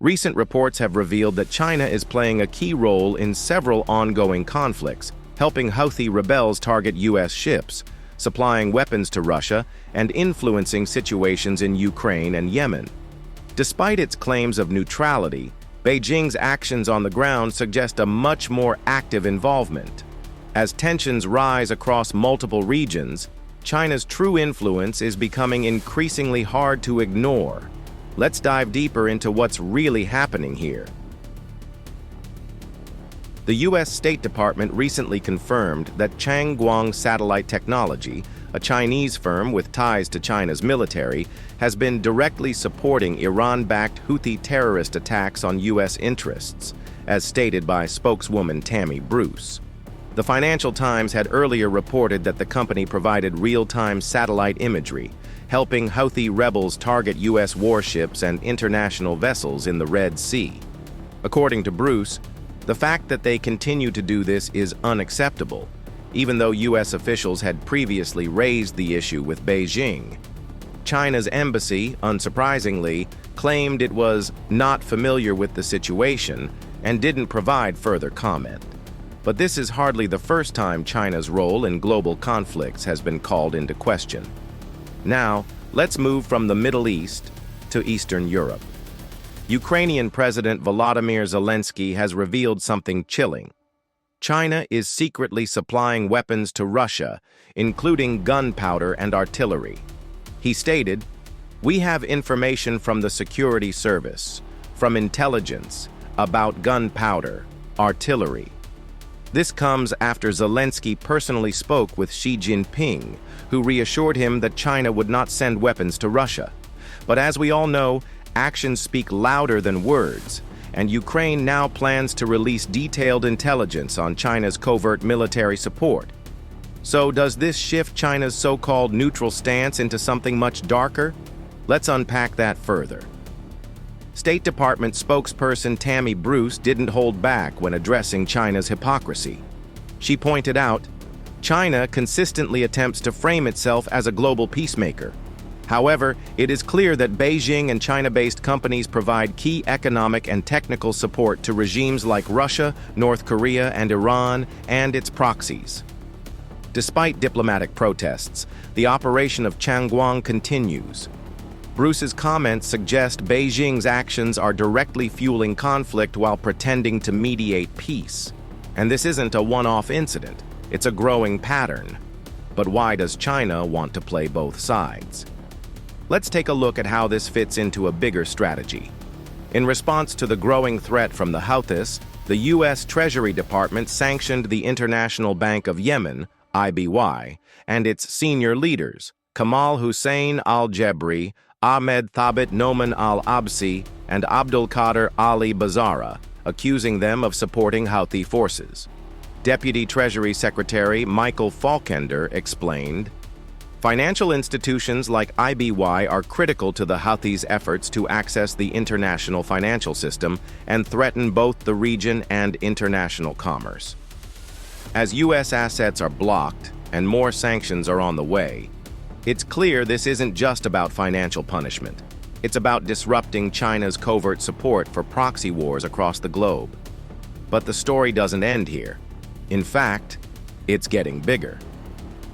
Recent reports have revealed that China is playing a key role in several ongoing conflicts, helping Houthi rebels target U.S. ships, supplying weapons to Russia, and influencing situations in Ukraine and Yemen. Despite its claims of neutrality, Beijing's actions on the ground suggest a much more active involvement. As tensions rise across multiple regions, China's true influence is becoming increasingly hard to ignore. Let's dive deeper into what's really happening here. The U.S. State Department recently confirmed that Changguang Satellite Technology, a Chinese firm with ties to China's military, has been directly supporting Iran-backed Houthi terrorist attacks on U.S. interests, as stated by spokeswoman Tammy Bruce. The Financial Times had earlier reported that the company provided real-time satellite imagery, helping Houthi rebels target U.S. warships and international vessels in the Red Sea. According to Bruce, the fact that they continue to do this is unacceptable, even though U.S. officials had previously raised the issue with Beijing. China's embassy, unsurprisingly, claimed it was not familiar with the situation and didn't provide further comment. But this is hardly the first time China's role in global conflicts has been called into question. Now, let's move from the Middle East to Eastern Europe. Ukrainian President Volodymyr Zelenskyy has revealed something chilling. China is secretly supplying weapons to Russia, including gunpowder and artillery. He stated, "We have information from the security service, from intelligence, about gunpowder, artillery." This comes after Zelenskyy personally spoke with Xi Jinping, who reassured him that China would not send weapons to Russia. But as we all know, actions speak louder than words, and Ukraine now plans to release detailed intelligence on China's covert military support. So does this shift China's so-called neutral stance into something much darker? Let's unpack that further. State Department spokesperson Tammy Bruce didn't hold back when addressing China's hypocrisy. She pointed out, China consistently attempts to frame itself as a global peacemaker. However, it is clear that Beijing and China-based companies provide key economic and technical support to regimes like Russia, North Korea, and Iran, and its proxies. Despite diplomatic protests, the operation of Changguang continues. Bruce's comments suggest Beijing's actions are directly fueling conflict while pretending to mediate peace. And this isn't a one-off incident, it's a growing pattern. But why does China want to play both sides? Let's take a look at how this fits into a bigger strategy. In response to the growing threat from the Houthis, the U.S. Treasury Department sanctioned the International Bank of Yemen, IBY, and its senior leaders, Kamal Hussein al-Jebri, Ahmed Thabit Noman al-Absi, and Abdul Qadir Ali Bazara, accusing them of supporting Houthi forces. Deputy Treasury Secretary Michael Falkender explained, "Financial institutions like IBY are critical to the Houthis' efforts to access the international financial system and threaten both the region and international commerce. As U.S. assets are blocked and more sanctions are on the way, it's clear this isn't just about financial punishment. It's about disrupting China's covert support for proxy wars across the globe. But the story doesn't end here. In fact, it's getting bigger.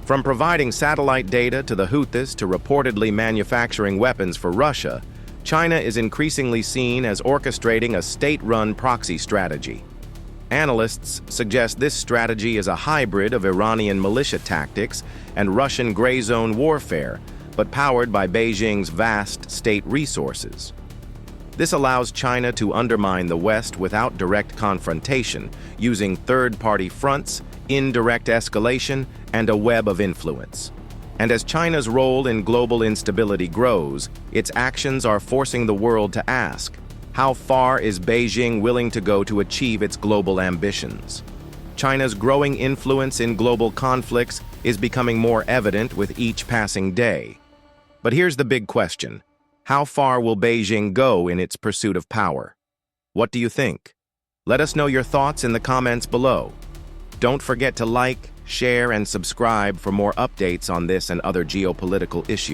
From providing satellite data to the Houthis to reportedly manufacturing weapons for Russia, China is increasingly seen as orchestrating a state-run proxy strategy. Analysts suggest this strategy is a hybrid of Iranian militia tactics and Russian gray zone warfare, but powered by Beijing's vast state resources. This allows China to undermine the West without direct confrontation, using third-party fronts, indirect escalation, and a web of influence. And as China's role in global instability grows, its actions are forcing the world to ask, how far is Beijing willing to go to achieve its global ambitions? China's growing influence in global conflicts is becoming more evident with each passing day. But here's the big question. How far will Beijing go in its pursuit of power? What do you think? Let us know your thoughts in the comments below. Don't forget to like, share, and subscribe for more updates on this and other geopolitical issues.